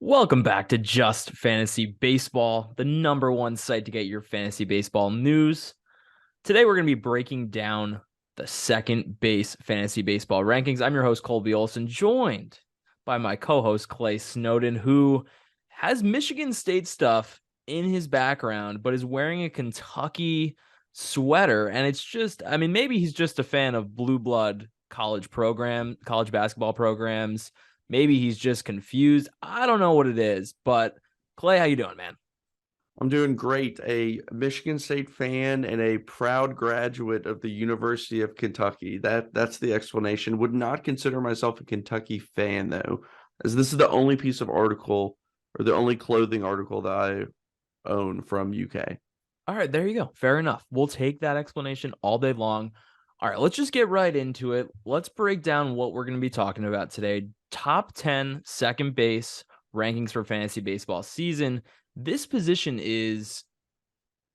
Welcome back to Just Fantasy Baseball, the number one site to get your fantasy baseball news. Today, we're going to be breaking down the second base fantasy baseball rankings. I'm your host, Colby Olson, joined by my co-host, Clay Snowden, who has Michigan State stuff in his background, but is wearing a Kentucky sweater. And it's just, maybe he's just a fan of blue blood college basketball programs. Maybe he's just confused. I don't know what it is, but Clay, how you doing, man? I'm doing great. A Michigan State fan and a proud graduate of the University of Kentucky. That's the explanation. Would not consider myself a Kentucky fan though, as this is the only piece of article or the only clothing article that I own from UK. All right, there you go. Fair enough. We'll take that explanation all day long. All right, let's just get right into it. Let's break down what we're going to be talking about today. Top 10 second base rankings for fantasy baseball season. This position is,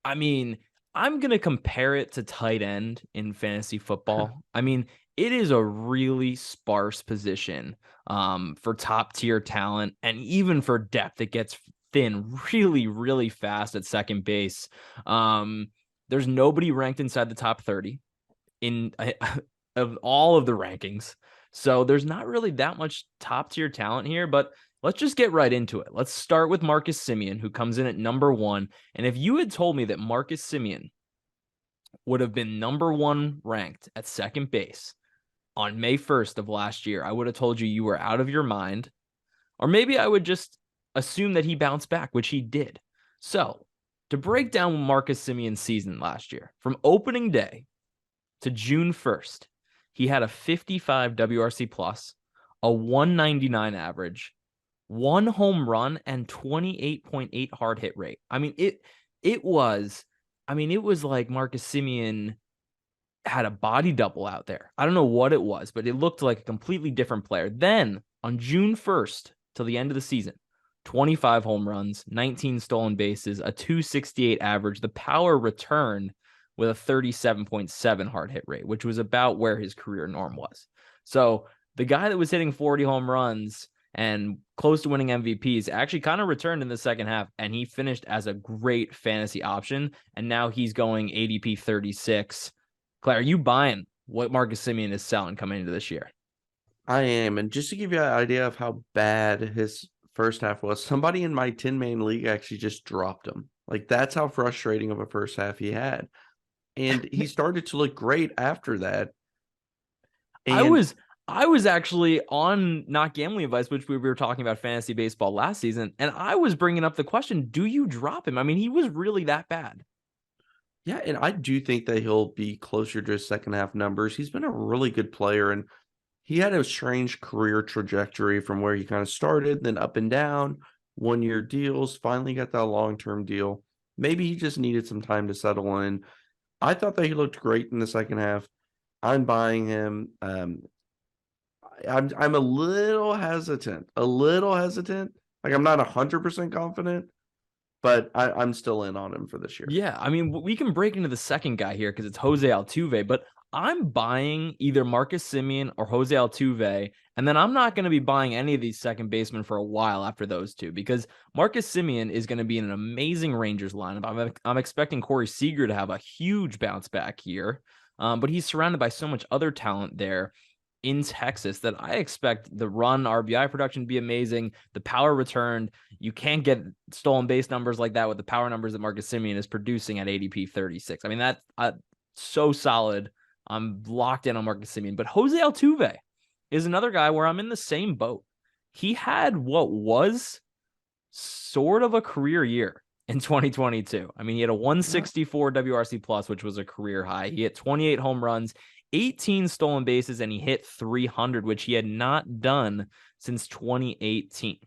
I'm going to compare it to tight end in fantasy football. It is a really sparse position for top tier talent, and even for depth, it gets thin really, really fast at second base. There's nobody ranked inside the top 30 of all of the rankings. So there's not really that much top tier talent here, but let's just get right into it. Let's start with Marcus Simeon, who comes in at number 1. And if you had told me that Marcus Simeon would have been number 1 ranked at second base on May 1st of last year, I would have told you were out of your mind. Or maybe I would just assume that he bounced back, which he did. So to break down Marcus Simeon's season last year, from opening day to June 1st, he had a 55 WRC plus, a 199 average, 1 home run, and 28.8 hard hit rate. It was like Marcus Simeon had a body double out there. I don't know what it was, but it looked like a completely different player. Then on June 1st till the end of the season, 25 home runs, 19 stolen bases, a 268 average, the power return with a 37.7 hard hit rate, which was about where his career norm was. So the guy that was hitting 40 home runs and close to winning MVPs actually kind of returned in the second half, and he finished as a great fantasy option. And now he's going ADP 36. Claire, are you buying what Marcus Simeon is selling coming into this year? I am. And just to give you an idea of how bad his first half was, somebody in my 10-man league actually just dropped him. Like, that's how frustrating of a first half he had. And he started to look great after that. And I was actually on Not Gambling Advice, which we were talking about fantasy baseball last season, and I was bringing up the question, do you drop him? He was really that bad. Yeah, and I do think that he'll be closer to his second half numbers. He's been a really good player, and he had a strange career trajectory from where he kind of started, then up and down, 1-year deals, finally got that long-term deal. Maybe he just needed some time to settle in. I thought that he looked great in the second half. I'm buying him. I'm a little hesitant. Like, I'm not 100% confident, but I'm still in on him for this year. Yeah, we can break into the second guy here because it's Jose Altuve, but I'm buying either Marcus Simeon or Jose Altuve, and then I'm not going to be buying any of these second basemen for a while after those two, because Marcus Simeon is going to be in an amazing Rangers lineup. I'm expecting Corey Seager to have a huge bounce back here, but he's surrounded by so much other talent there in Texas that I expect the run RBI production to be amazing. The power returned. You can't get stolen base numbers like that with the power numbers that Marcus Simeon is producing at ADP 36. That's so solid. I'm locked in on Marcus Simeon. But Jose Altuve is another guy where I'm in the same boat. He had what was sort of a career year in 2022. He had a 164 WRC plus, which was a career high. He hit 28 home runs, 18 stolen bases, and he hit 300, which he had not done since 2018.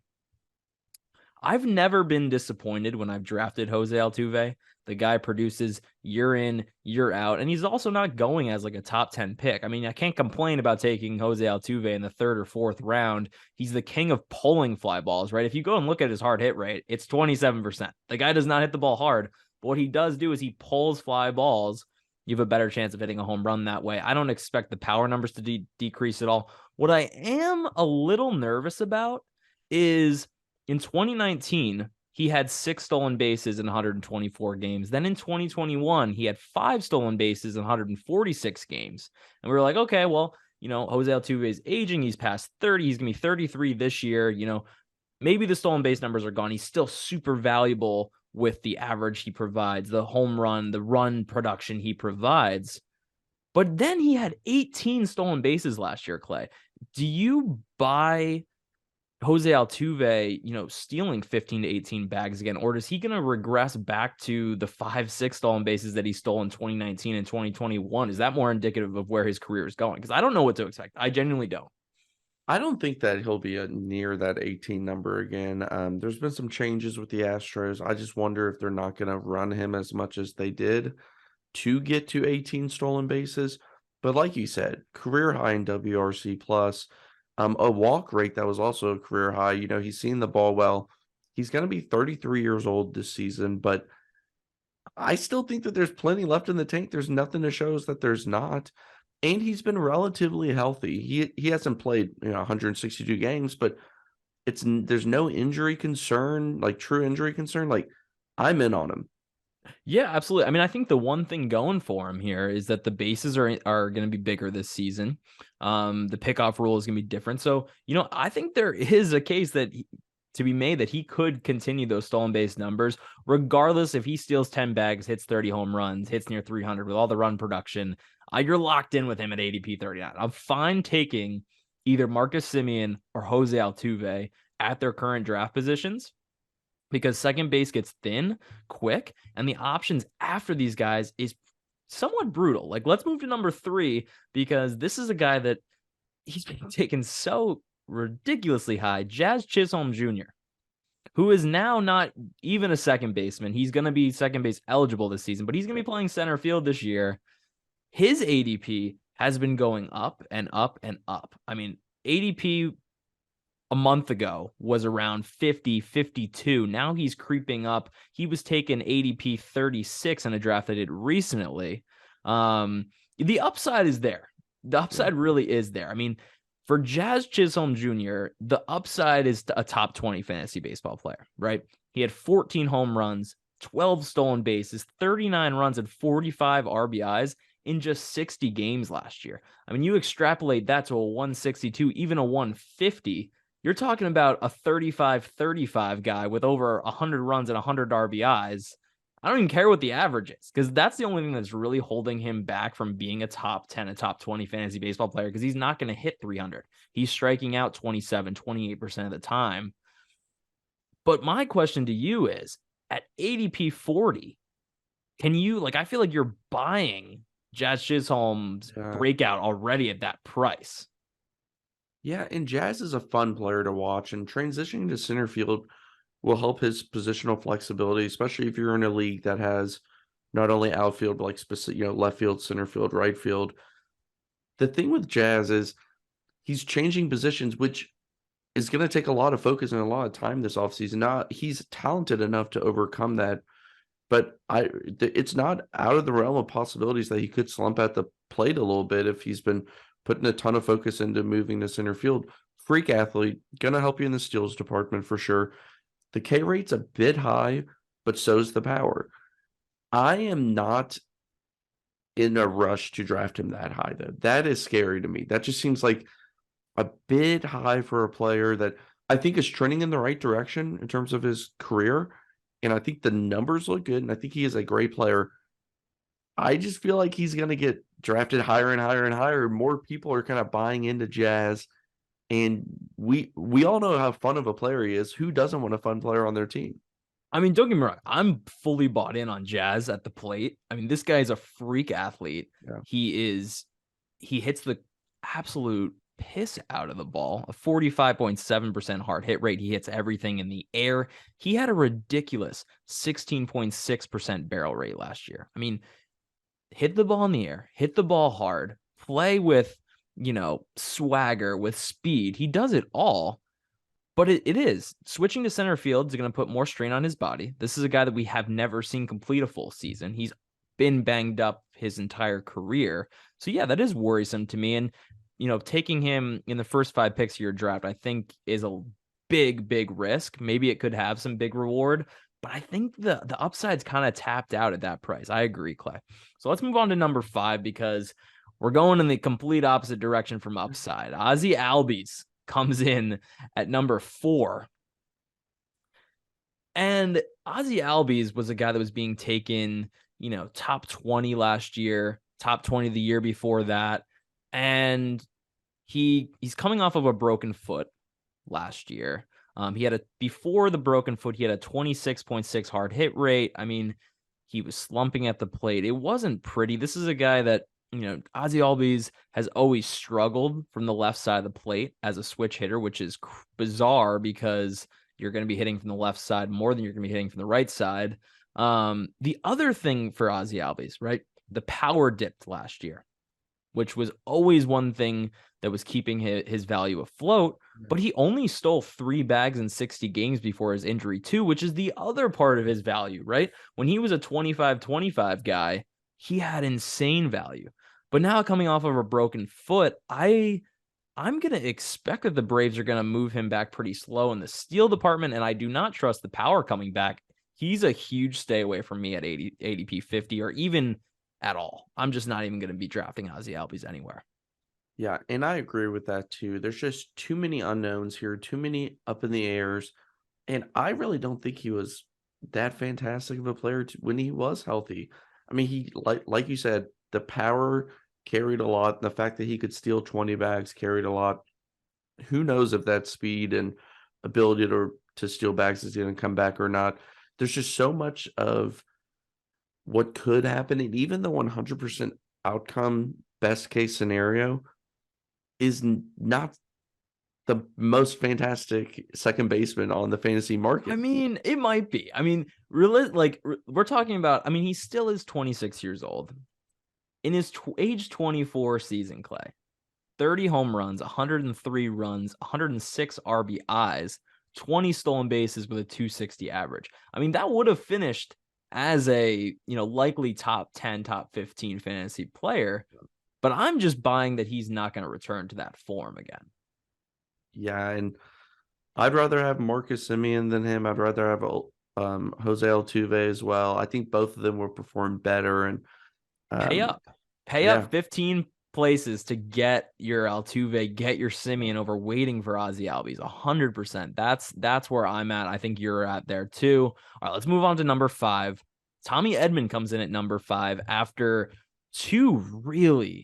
I've never been disappointed when I've drafted Jose Altuve. The guy produces year in, year out, and he's also not going as like a top 10 pick. I can't complain about taking Jose Altuve in the 3rd or 4th round. He's the king of pulling fly balls, right? If you go and look at his hard hit rate, it's 27%. The guy does not hit the ball hard, but what he does do is he pulls fly balls. You have a better chance of hitting a home run that way. I don't expect the power numbers to decrease at all. What I am a little nervous about is In 2019, he had 6 stolen bases in 124 games. Then in 2021, he had 5 stolen bases in 146 games. And we were like, okay, well, Jose Altuve is aging. He's past 30. He's going to be 33 this year. Maybe the stolen base numbers are gone. He's still super valuable with the average he provides, the home run, the run production he provides. But then he had 18 stolen bases last year, Clay. Do you buy Jose Altuve, stealing 15 to 18 bags again, or is he going to regress back to the 5-6 stolen bases that he stole in 2019 and 2021? Is that more indicative of where his career is going? Because I don't know what to expect. I genuinely don't. I don't think that he'll be near that 18 number again. There's been some changes with the Astros. I just wonder if they're not going to run him as much as they did to get to 18 stolen bases. But like you said, career high in WRC plus, a walk rate that was also a career high. He's seen the ball well. He's going to be 33 years old this season, but I still think that there's plenty left in the tank. There's nothing to show us that there's not. And he's been relatively healthy. He hasn't played 162 games, but there's no injury concern, like true injury concern. Like, I'm in on him. Yeah, absolutely. I mean, I think the one thing going for him here is that the bases are going to be bigger this season. The pickoff rule is going to be different. So, I think there is a case to be made that he could continue those stolen base numbers, regardless if he steals 10 bags, hits 30 home runs, hits near 300 with all the run production. You're locked in with him at ADP 39. I'm fine taking either Marcus Simeon or Jose Altuve at their current draft positions, because second base gets thin quick, and the options after these guys is somewhat brutal. Like, let's move to number 3, because this is a guy that he's being taken so ridiculously high. Jazz Chisholm Jr., who is now not even a second baseman. He's going to be second base eligible this season, but he's going to be playing center field this year. His ADP has been going up and up and up. I mean, ADP a month ago was around 50, 52. Now he's creeping up. He was taken ADP 36 in a draft I did recently. The upside is there. The upside really is there. I mean, for Jazz Chisholm Jr., the upside is a top 20 fantasy baseball player, right? He had 14 home runs, 12 stolen bases, 39 runs, and 45 RBIs in just 60 games last year. I mean, you extrapolate that to a 162, even a 150, you're talking about a 35-35 guy with over 100 runs and 100 RBIs. I don't even care what the average is, because that's the only thing that's really holding him back from being a top 10, a top 20 fantasy baseball player, because he's not going to hit 300. He's striking out 27, 28% of the time. But my question to you is, at ADP 40, can you, I feel like you're buying Jazz Chisholm's breakout already at that price. Yeah, and Jazz is a fun player to watch, and transitioning to center field will help his positional flexibility, especially if you're in a league that has not only outfield, but specific, left field, center field, right field. The thing with Jazz is he's changing positions, which is going to take a lot of focus and a lot of time this offseason. He's talented enough to overcome that, but it's not out of the realm of possibilities that he could slump at the plate a little bit if he's been putting a ton of focus into moving to center field. Freak athlete, going to help you in the steals department for sure. The K rate's a bit high, but so's the power. I am not in a rush to draft him that high, though. That is scary to me. That just seems like a bit high for a player that I think is trending in the right direction in terms of his career. And I think the numbers look good, and I think he is a great player. I just feel like he's going to get drafted higher and higher and higher. More people are kind of buying into Jazz, and we all know how fun of a player he is. Who doesn't want a fun player on their team? I mean, don't get me wrong. I'm fully bought in on Jazz at the plate. I mean, this guy is a freak athlete. Yeah. He hits the absolute piss out of the ball, a 45.7% hard hit rate. He hits everything in the air. He had a ridiculous 16.6% barrel rate last year. I mean, hit the ball in the air, hit the ball hard, play with, swagger, with speed. He does it all. But it is. Switching to center field is going to put more strain on his body. This is a guy that we have never seen complete a full season. He's been banged up his entire career. So, yeah, that is worrisome to me. And, taking him in the first 5 picks of your draft, I think is a big risk. Maybe it could have some big reward, but I think the upside's kind of tapped out at that price. I agree, Clay. So let's move on to number 5 because we're going in the complete opposite direction from upside. Ozzie Albies comes in at number 4. And Ozzie Albies was a guy that was being taken, top 20 last year, top 20 the year before that. And he's coming off of a broken foot last year. Before the broken foot, he had a 26.6 hard hit rate. I mean, he was slumping at the plate. It wasn't pretty. This is a guy that, Ozzie Albies has always struggled from the left side of the plate as a switch hitter, which is bizarre because you're going to be hitting from the left side more than you're going to be hitting from the right side. The other thing for Ozzie Albies, right? The power dipped last year, which was always one thing that was keeping his value afloat. But he only stole 3 bags in 60 games before his injury too, which is the other part of his value, right? When he was a 25-25 guy, he had insane value. But now coming off of a broken foot, I'm going to expect that the Braves are going to move him back pretty slow in the steal department, and I do not trust the power coming back. He's a huge stay away from me at ADP 50 or even at all. I'm just not even going to be drafting Ozzie Albies anywhere. Yeah, and I agree with that too. There's just too many unknowns here, too many up in the airs, and I really don't think he was that fantastic of a player when he was healthy. I mean, he like you said, the power carried a lot. The fact that he could steal 20 bags carried a lot. Who knows if that speed and ability to steal bags is going to come back or not. There's just so much of what could happen, and even the 100% outcome best case scenario is not the most fantastic second baseman on the fantasy market. I mean, it might be. I mean, really, we're talking about, I mean, he still is 26 years old. In his age 24 season, Clay, 30 home runs, 103 runs, 106 RBIs, 20 stolen bases with a 260 average. I mean, that would have finished as a, likely top 10, top 15 fantasy player, but I'm just buying that he's not going to return to that form again. Yeah, and I'd rather have Marcus Simeon than him. I'd rather have Jose Altuve as well. I think both of them will perform better. And pay up 15 places to get your Altuve, get your Simeon over waiting for Ozzie Albies. 100%. That's where I'm at. I think you're at there too. All right, let's move on to number 5. Tommy Edman comes in at number 5 after two really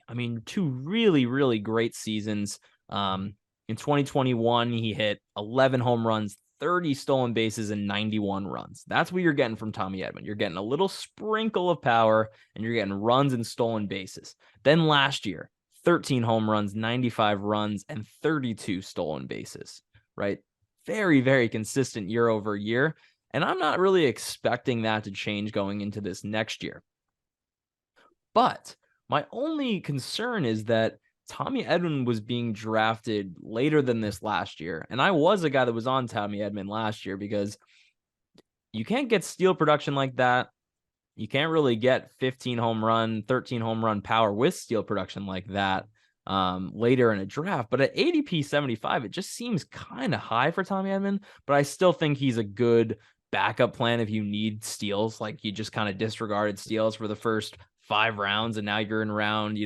great seasons. In 2021, he hit 11 home runs, 30 stolen bases, and 91 runs. That's what you're getting from Tommy Edman. You're getting a little sprinkle of power, and you're getting runs and stolen bases. Then last year, 13 home runs, 95 runs, and 32 stolen bases, right? Very, very consistent year over year. And I'm not really expecting that to change going into this next year. But my only concern is that Tommy Edman was being drafted later than this last year. And I was a guy that was on Tommy Edman last year because you can't get steal production like that. You can't really get 15 home run, 13 home run power with steal production like that later in a draft. But at ADP 75, it just seems kind of high for Tommy Edman. But I still think he's a good backup plan if you need steals. Like you just kind of disregarded steals for the first 5 rounds and now you're in round,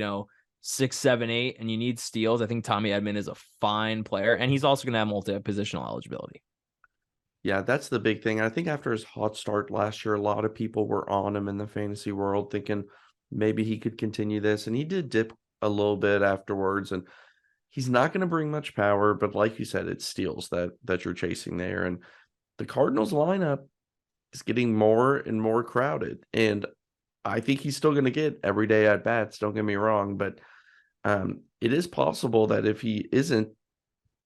6, 7, 8, and you need steals. I think Tommy Edman is a fine player, and he's also going to have multi-positional eligibility. Yeah, that's the big thing. I think after his hot start last year, a lot of people were on him in the fantasy world thinking maybe he could continue this, and he did dip a little bit afterwards, and he's not going to bring much power, but like you said, it's steals that you're chasing there, and the Cardinals lineup is getting more and more crowded, and I think he's still going to get everyday at bats, don't get me wrong, but it is possible that if he isn't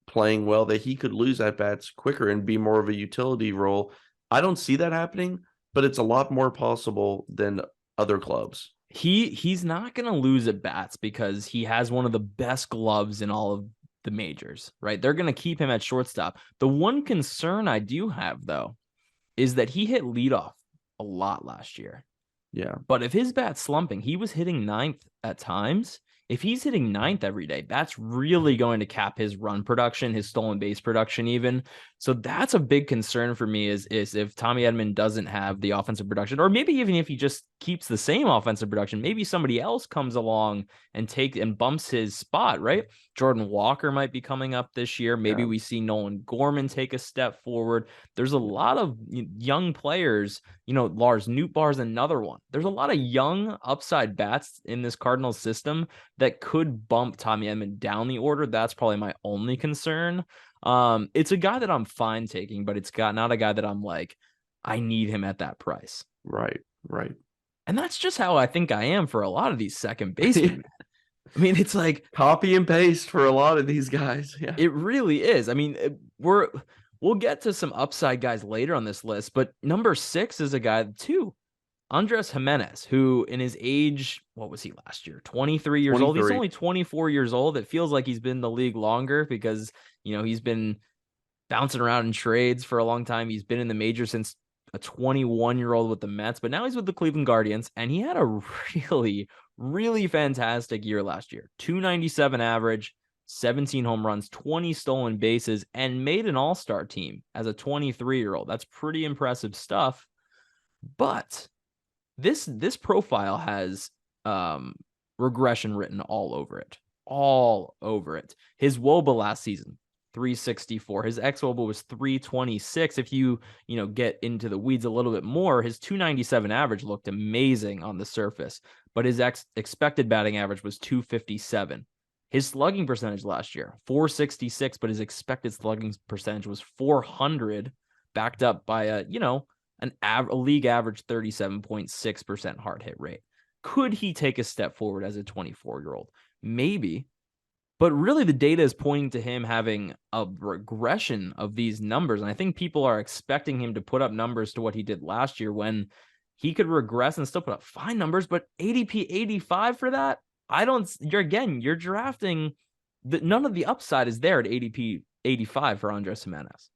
playing well, that he could lose at bats quicker and be more of a utility role. I don't see that happening, but it's a lot more possible than other clubs. He's not going to lose at bats because he has one of the best gloves in all of the majors, right? They're going to keep him at shortstop. The one concern I do have, though, is that he hit leadoff a lot last year. Yeah. But if his bat's slumping, he was hitting 9th at times. If he's hitting ninth every day, that's really going to cap his run production, his stolen base production even. So that's a big concern for me is if Tommy Edman doesn't have the offensive production, or maybe even if he just keeps the same offensive production, maybe somebody else comes along and bumps his spot, right? Jordan Walker might be coming up this year. Maybe we see Nolan Gorman take a step forward. There's a lot of young players. Lars Nootbaar's another one. There's a lot of young upside bats in this Cardinals system that could bump Tommy Edman down the order. That's probably my only concern. It's a guy that I'm fine taking, but it's not a guy that I'm like, I need him at that price. Right. And that's just how I think I am for a lot of these second basemen. I mean, it's like copy and paste for a lot of these guys. Yeah, it really is. I mean, we'll get to some upside guys later on this list, but number 6 is a guy too, Andres Jimenez, who in his age, what was he last year? 23 years old. He's only 24 years old. It feels like he's been in the league longer because, he's been bouncing around in trades for a long time. He's been in the majors since a 21-year-old with the Mets, but now he's with the Cleveland Guardians, and he had a really, really fantastic year last year. 297 average, 17 home runs, 20 stolen bases, and made an all-star team as a 23-year-old. That's pretty impressive stuff. But this profile has regression written all over it. His WOBA last season, 364. His xWOBA was 326. If you get into the weeds a little bit more, his 297 average looked amazing on the surface, but his expected batting average was 257. His slugging percentage last year, 466, but his expected slugging percentage was 400, backed up by a league average 37.6% hard hit rate. Could he take a step forward as a 24-year-old? Maybe. But really, the data is pointing to him having a regression of these numbers. And I think people are expecting him to put up numbers to what he did last year when he could regress and still put up fine numbers. But ADP 85 for that? You're drafting. None of the upside is there at ADP 85 for Andres Jimenez.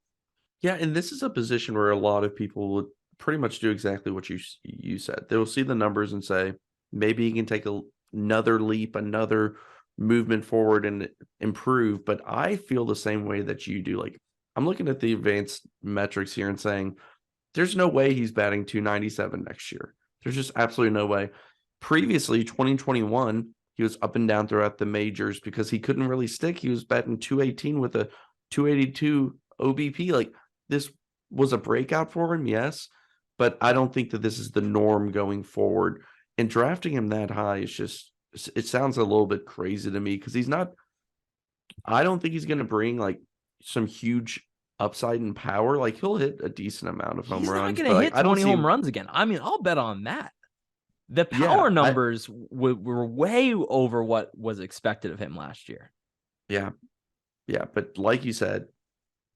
Yeah, and this is a position where a lot of people would pretty much do exactly what you said. They'll see the numbers and say, maybe he can take another leap, another movement forward and improve. But I feel the same way that you do. Like, I'm looking at the advanced metrics here and saying, there's no way he's batting 297 next year. There's just absolutely no way. Previously, 2021, he was up and down throughout the majors because he couldn't really stick. He was batting 218 with a 282 OBP. Like, this was a breakout for him, yes, but I don't think that this is the norm going forward. And drafting him that high is just, it sounds a little bit crazy to me because I don't think he's going to bring like some huge upside and power. Like, he'll hit a decent amount of home runs. He's not going to hit 20 home runs again. I mean, I'll bet on that. The power numbers were way over what was expected of him last year. Yeah. But like you said,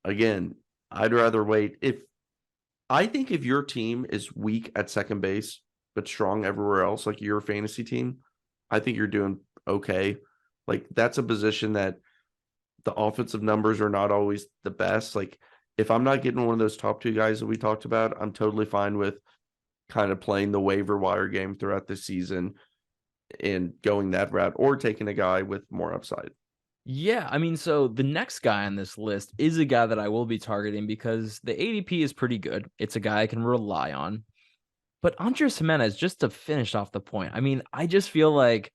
again, I'd rather wait. I think if your team is weak at second base, but strong everywhere else, like your fantasy team, I think you're doing okay. Like, that's a position that the offensive numbers are not always the best. Like, if I'm not getting one of those top 2 guys that we talked about, I'm totally fine with kind of playing the waiver wire game throughout the season and going that route, or taking a guy with more upside. Yeah, I mean, so the next guy on this list is a guy that I will be targeting because the ADP is pretty good. It's a guy I can rely on. But Andres Jimenez, just to finish off the point, I mean, I just feel like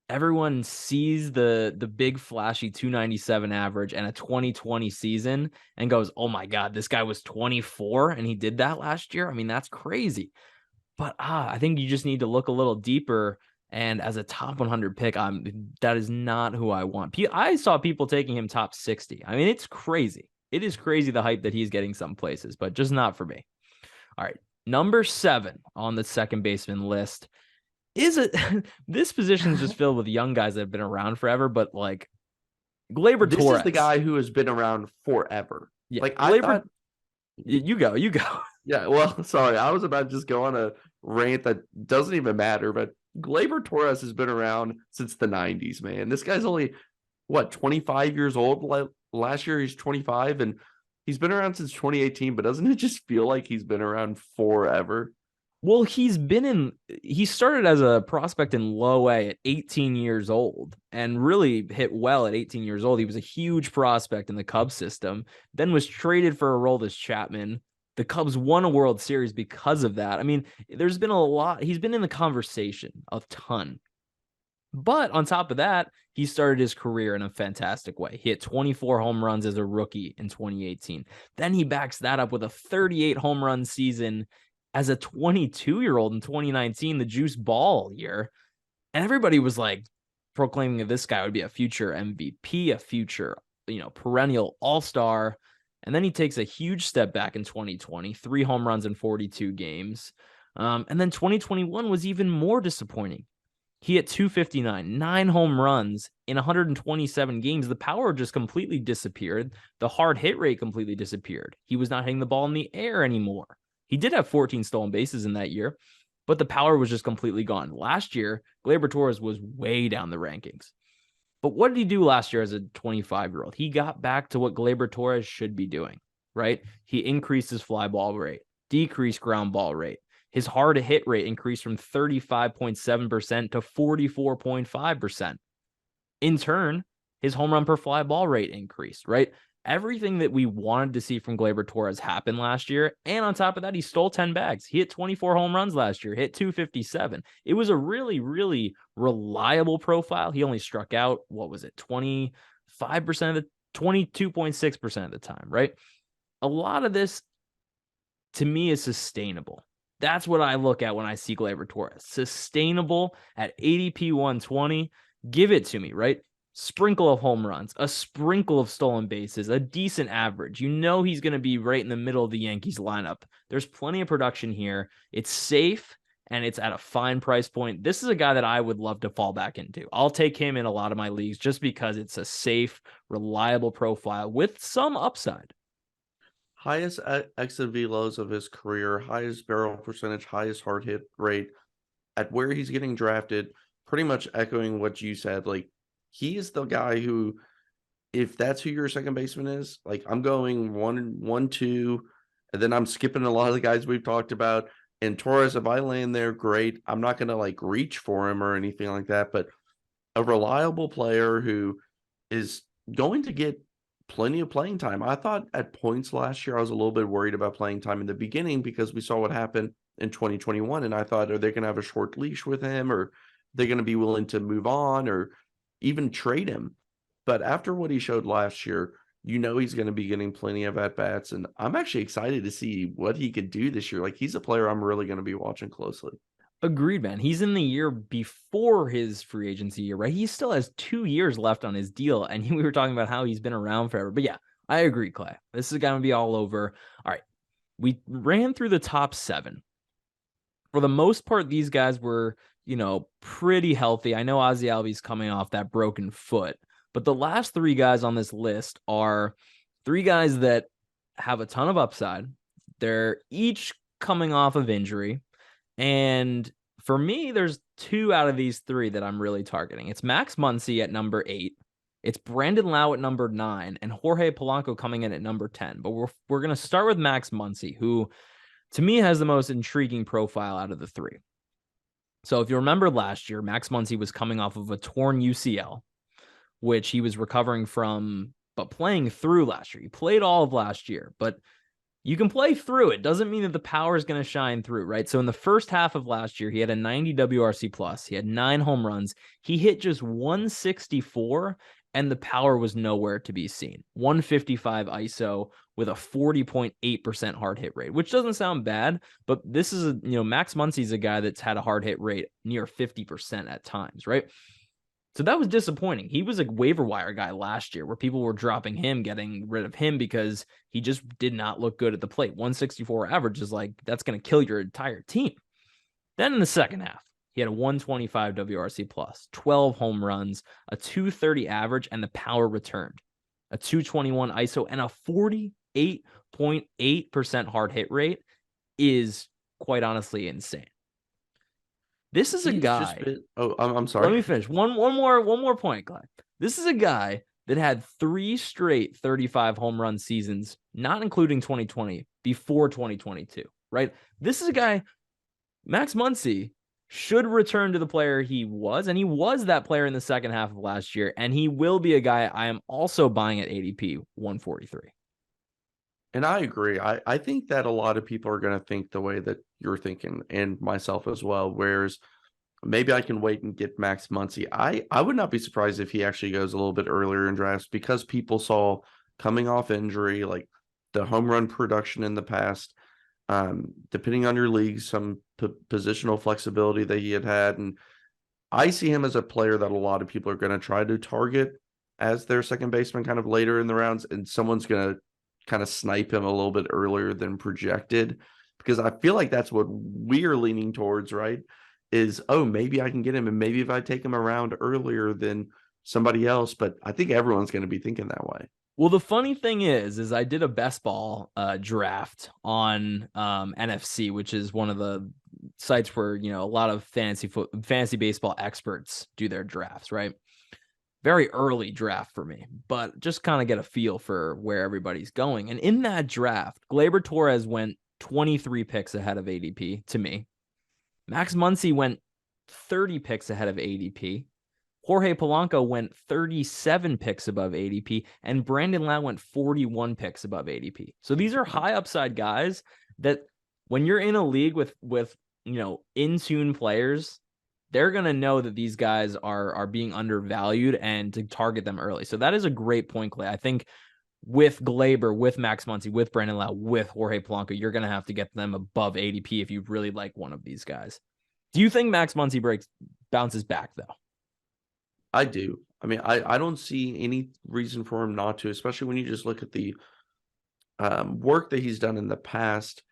everyone sees the big flashy 297 average and a 2020 season and goes, oh my God, this guy was 24 and he did that last year. I mean, that's crazy. But I think you just need to look a little deeper. And as a top 100 pick, that is not who I want. I saw people taking him top 60. I mean, it's crazy. It is crazy the hype that he's getting some places, but just not for me. All right. Number 7 on the second baseman list this position is just filled with young guys that have been around forever, but like Gleyber Torres. This is the guy who has been around forever. Yeah, like Gleyber, I thought, you go. Yeah, well, sorry, I was about to just go on a rant that doesn't even matter, but Gleyber Torres has been around since the 90s, man. This guy's only 25 years old. Last year he's 25, and he's been around since 2018, but doesn't it just feel like he's been around forever? Well, he started as a prospect in low A at 18 years old and really hit well at 18 years old. He was a huge prospect in the Cubs system, then was traded for Aroldis Chapman. The Cubs won a World Series because of that. I mean, there's been a lot. He's been in the conversation a ton. But on top of that, he started his career in a fantastic way. He hit 24 home runs as a rookie in 2018. Then he backs that up with a 38 home run season as a 22-year-old in 2019, the juice ball year. And everybody was like proclaiming that this guy would be a future MVP, a future, perennial all-star. And then he takes a huge step back in 2020, 3 home runs in 42 games. And then 2021 was even more disappointing. He hit 259, 9 home runs in 127 games. The power just completely disappeared. The hard hit rate completely disappeared. He was not hitting the ball in the air anymore. He did have 14 stolen bases in that year, but the power was just completely gone. Last year, Gleyber Torres was way down the rankings. But what did he do last year as a 25-year-old? He got back to what Gleyber Torres should be doing, right? He increased his fly ball rate, decreased ground ball rate. His hard hit rate increased from 35.7% to 44.5%. In turn, his home run per fly ball rate increased, right? Everything that we wanted to see from Gleyber Torres happened last year. And on top of that, he stole 10 bags. He hit 24 home runs last year, hit 257. It was a really, really reliable profile. He only struck out, 25% of the 22.6% of the time, right? A lot of this to me is sustainable. That's what I look at when I see Gleyber Torres. Sustainable at ADP 120. Give it to me, right? Sprinkle of home runs, a sprinkle of stolen bases, a decent average. You know he's going to be right in the middle of the Yankees lineup. There's plenty of production here. It's safe, and it's at a fine price point. This is a guy that I would love to fall back into. I'll take him in a lot of my leagues just because it's a safe, reliable profile with some upside. Highest exit velos of his career, highest barrel percentage, highest hard hit rate at where he's getting drafted, pretty much echoing what you said. Like, he is the guy who, if that's who your second baseman is, like, I'm going 1-1-2, and then I'm skipping a lot of the guys we've talked about. And Torres, if I land there, great. I'm not going to like reach for him or anything like that, but a reliable player who is going to get plenty of playing time. I thought at points last year, I was a little bit worried about playing time in the beginning because we saw what happened in 2021. And I thought, are they going to have a short leash with him, or are they going to be willing to move on or even trade him? But after what he showed last year, he's going to be getting plenty of at-bats. And I'm actually excited to see what he could do this year. Like, he's a player I'm really going to be watching closely. Agreed, man. He's in the year before his free agency year, right? He still has 2 years left on his deal. And we were talking about how he's been around forever. But yeah, I agree, Clay. This is going to be all over. All right. We ran through the top 7. For the most part, these guys were, pretty healthy. I know Ozzie Albies coming off that broken foot. But the last 3 guys on this list are 3 guys that have a ton of upside. They're each coming off of injury. And for me, there's 2 out of these 3 that I'm really targeting. It's Max Muncy at number 8. It's Brandon Lau at number 9 and Jorge Polanco coming in at number 10. But we're going to start with Max Muncy, who to me has the most intriguing profile out of the 3. So if you remember last year, Max Muncy was coming off of a torn UCL, which he was recovering from, but playing through last year. He played all of last year, but you can play through it. Doesn't mean that the power is going to shine through, right? So in the first half of last year, he had a 90 WRC plus. He had 9 home runs. He hit just 164, and the power was nowhere to be seen. 155 ISO with a 40.8% hard hit rate, which doesn't sound bad, but this is Max Muncy's a guy that's had a hard hit rate near 50% at times, right? So that was disappointing. He was a waiver wire guy last year where people were dropping him, getting rid of him because he just did not look good at the plate. 164 average is like, that's going to kill your entire team. Then in the second half, he had a 125 WRC plus, 12 home runs, a 230 average, and the power returned. A 221 ISO and a 48.8% hard hit rate is quite honestly insane. This is a guy. I'm sorry. Let me finish. One more point, Clay. This is a guy that had 3 straight 35 home run seasons, not including 2020, before 2022, right? This is a guy Max Muncy should return to the player he was, and he was that player in the second half of last year, and he will be a guy I am also buying at ADP 143. And I agree. I think that a lot of people are going to think the way that you're thinking, and myself as well. Whereas maybe I can wait and get Max Muncy. I would not be surprised if he actually goes a little bit earlier in drafts because people saw coming off injury, like the home run production in the past, depending on your league, some positional flexibility that he had. And I see him as a player that a lot of people are going to try to target as their second baseman kind of later in the rounds, and someone's going to kind of snipe him a little bit earlier than projected, because I feel like that's what we're leaning towards, right? Is, oh, maybe I can get him, and maybe if I take him around earlier than somebody else, but I think everyone's going to be thinking that way. Well, the funny thing is I did a best ball draft on NFC, which is one of the sites where, a lot of fantasy baseball experts do their drafts, right? Very early draft for me, but just kind of get a feel for where everybody's going. And in that draft, Gleyber Torres went 23 picks ahead of ADP to me. Max Muncy went 30 picks ahead of ADP. Jorge Polanco went 37 picks above ADP, and Brandon Lau went 41 picks above ADP. So these are high upside guys that when you're in a league with in-tune players, they're going to know that these guys are being undervalued and to target them early. So that is a great point, Clay. I think with Gleyber, with Max Muncy, with Brandon Lau, with Jorge Polanco, you're going to have to get them above ADP if you really like one of these guys. Do you think Max Muncy bounces back, though? I do. I mean, I don't see any reason for him not to, especially when you just look at the work that he's done in the past,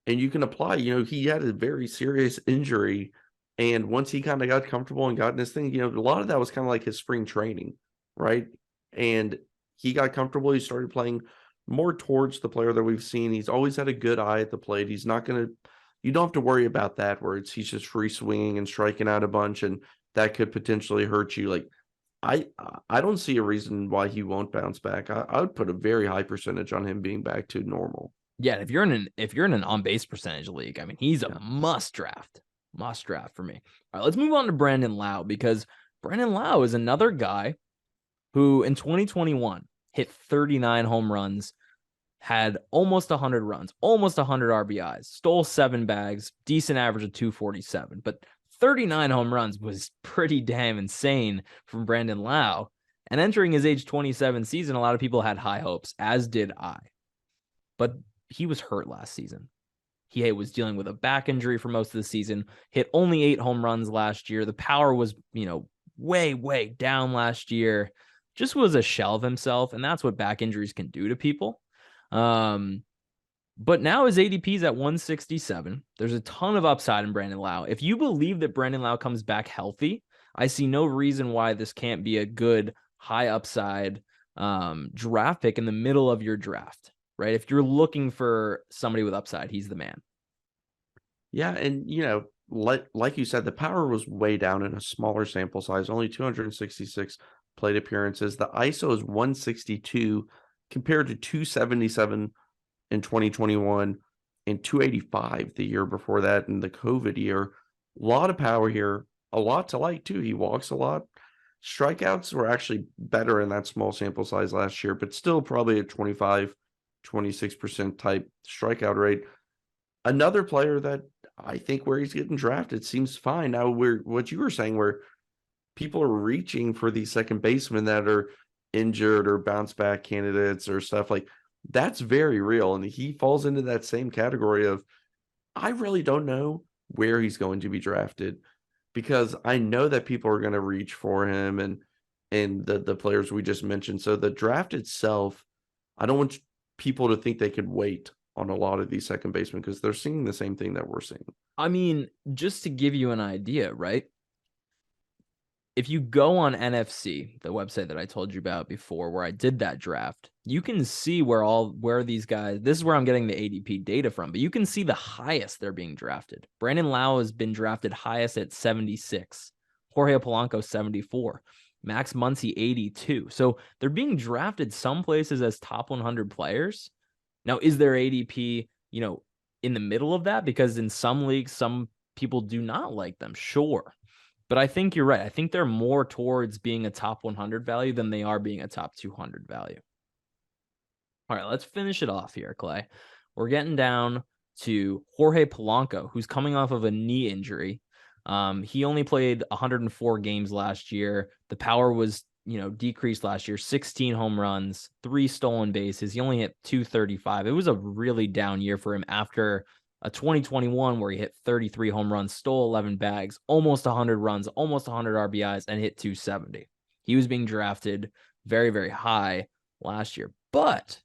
and you can apply. He had a very serious injury, and once he kind of got comfortable and got in his thing, a lot of that was kind of like his spring training, right? And he got comfortable. He started playing more towards the player that we've seen. He's always had a good eye at the plate. He's not going to, you don't have to worry about that where he's just free swinging and striking out a bunch, and that could potentially hurt you. Like, I don't see a reason why he won't bounce back. I would put a very high percentage on him being back to normal. Yeah, if you're in an on base percentage league, I mean, he's a must draft for me. All right, let's move on to Brandon Lau, because Brandon Lau is another guy who in 2021 hit 39 home runs, had almost 100 runs, almost 100 RBIs, stole 7 bags, decent average of 247, but 39 home runs was pretty damn insane from Brandon Lau. And entering his age 27 season, a lot of people had high hopes, as did I. But he was hurt last season. He was dealing with a back injury for most of the season, hit only 8 home runs last year. The power was, way, way down last year. Just was a shell of himself, and that's what back injuries can do to people. But now his ADP is at 167. There's a ton of upside in Brandon Lau. If you believe that Brandon Lau comes back healthy, I see no reason why this can't be a good high upside draft pick in the middle of your draft, right? If you're looking for somebody with upside, he's the man. Yeah, and like you said, the power was way down in a smaller sample size, only 266 plate appearances. The ISO is 162 compared to 277 in 2021 and 285 the year before that in the COVID year. A lot of power here, a lot to like too. He walks a lot. Strikeouts were actually better in that small sample size last year, but still probably a 25, 26% type strikeout rate. Another player that I think where he's getting drafted seems fine. Now, what you were saying, where people are reaching for these second basemen that are injured or bounce back candidates or stuff, like that's very real. And he falls into that same category of, I really don't know where he's going to be drafted, because I know that people are going to reach for him and the players we just mentioned. So the draft itself, I don't want people to think they could wait on a lot of these second basemen, because they're seeing the same thing that we're seeing. I mean, just to give you an idea, right? If you go on NFC, the website that I told you about before, where I did that draft, you can see where these guys, this is where I'm getting the ADP data from, but you can see the highest they're being drafted. Brandon Lau has been drafted highest at 76. Jorge Polanco, 74. Max Muncy, 82. So they're being drafted some places as top 100 players. Now, is their ADP, in the middle of that? Because in some leagues, some people do not like them, sure. But I think you're right. I think they're more towards being a top 100 value than they are being a top 200 value. All right, let's finish it off here, Clay. We're getting down to Jorge Polanco, who's coming off of a knee injury. He only played 104 games last year. The power was, decreased last year. 16 home runs, 3 stolen bases. He only hit 235. It was a really down year for him after a 2021 where he hit 33 home runs, stole 11 bags, almost 100 runs, almost 100 RBIs, and hit 270. He was being drafted very, very high last year. But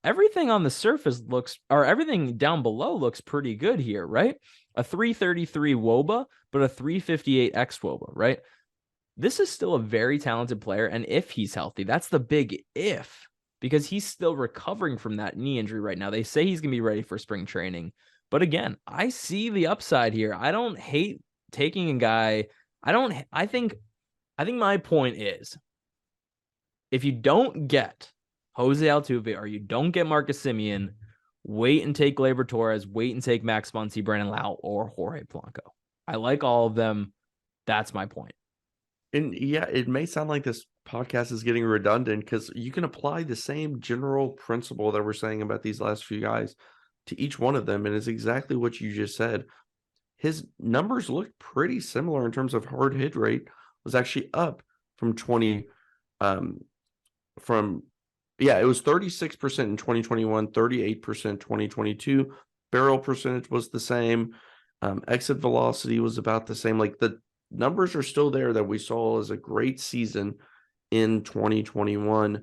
everything on the surface everything down below looks pretty good here, right? A 333 WOBA, but a 358 xWOBA, right? This is still a very talented player. And if he's healthy, that's the big if, because he's still recovering from that knee injury right now. They say he's going to be ready for spring training. But again, I see the upside here. I don't hate taking a guy. I think my point is, if you don't get Jose Altuve or you don't get Marcus Simeon, wait and take Gleyber Torres, wait and take Max Muncy, Brandon Lau, or Jorge Polanco. I like all of them. That's my point. And yeah, it may sound like this podcast is getting redundant because you can apply the same general principle that we're saying about these last few guys to each one of them. And it's exactly what you just said. His numbers look pretty similar in terms of hard hit rate. Was actually up from it was 36% in 2021, 38% 2022. Barrel percentage was the same. Exit velocity was about the same. Like, the numbers are still there that we saw as a great season in 2021.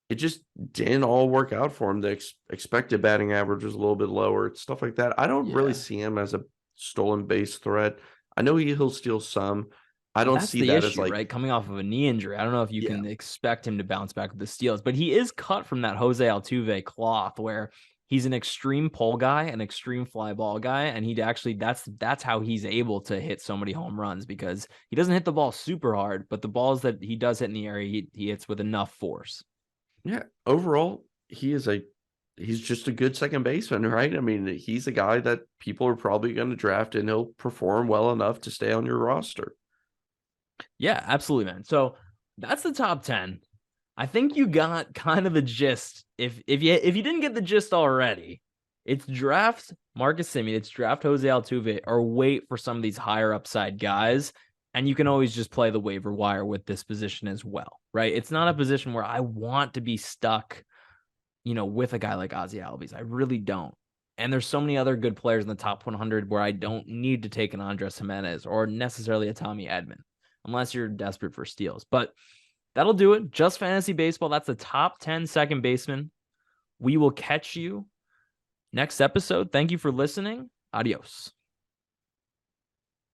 It just didn't all work out for him. The expected batting average was a little bit lower, stuff like that. I don't really see him as a stolen base threat. I know he'll steal some. I don't see that as, like, right? Coming off of a knee injury, I don't know if you can expect him to bounce back with the steals, but he is cut from that Jose Altuve cloth where he's an extreme pull guy, an extreme fly ball guy, and that's how he's able to hit so many home runs, because he doesn't hit the ball super hard, but the balls that he does hit in the area, he hits with enough force. Yeah, overall, he's just a good second baseman, right? I mean, he's a guy that people are probably going to draft, and he'll perform well enough to stay on your roster. Yeah, absolutely, man. So that's the top 10. I think you got kind of the gist. If you didn't get the gist already, it's draft Marcus Simeon, it's draft Jose Altuve, or wait for some of these higher upside guys. And you can always just play the waiver wire with this position as well, right? It's not a position where I want to be stuck, with a guy like Ozzie Albies. I really don't. And there's so many other good players in the top 100 where I don't need to take an Andres Jimenez or necessarily a Tommy Edman, unless you're desperate for steals. But that'll do it. Just Fantasy Baseball. That's the top 10 second baseman. We will catch you next episode. Thank you for listening. Adios.